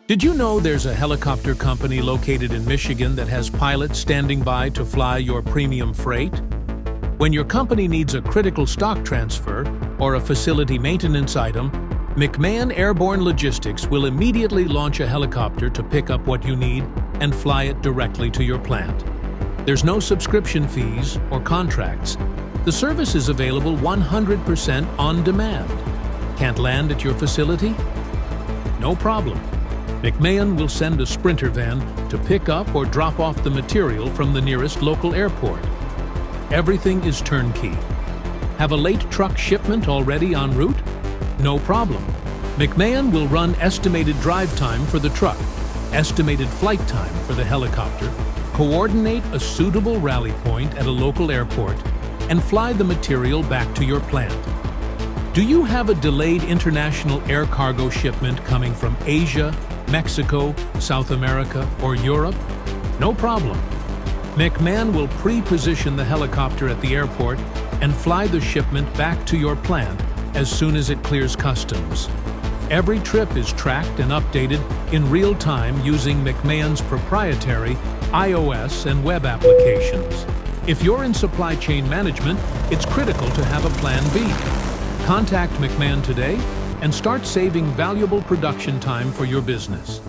Did you know there's a helicopter company located in Michigan that has pilots standing by to fly your premium freight? When your company needs a critical stock transfer or a facility maintenance item, McMahon Airborne Logistics will immediately launch a helicopter to pick up what you need and fly it directly to your plant. There's no subscription fees or contracts. The service is available 100% on demand. Can't land at your facility? No problem. McMahon will send a Sprinter van to pick up or drop off the material from the nearest local airport. Everything is turnkey. Have a late truck shipment already en route? No problem. McMahon will run estimated drive time for the truck, estimated flight time for the helicopter, coordinate a suitable rally point at a local airport, and fly the material back to your plant. Do you have a delayed international air cargo shipment coming from Asia, Mexico, South America, or Europe? No problem. McMahon will pre-position the helicopter at the airport and fly the shipment back to your plant as soon as it clears customs. Every trip is tracked and updated in real time using McMahon's proprietary iOS and web applications. If you're in supply chain management, it's critical to have a plan B. Contact McMahon today and start saving valuable production time for your business.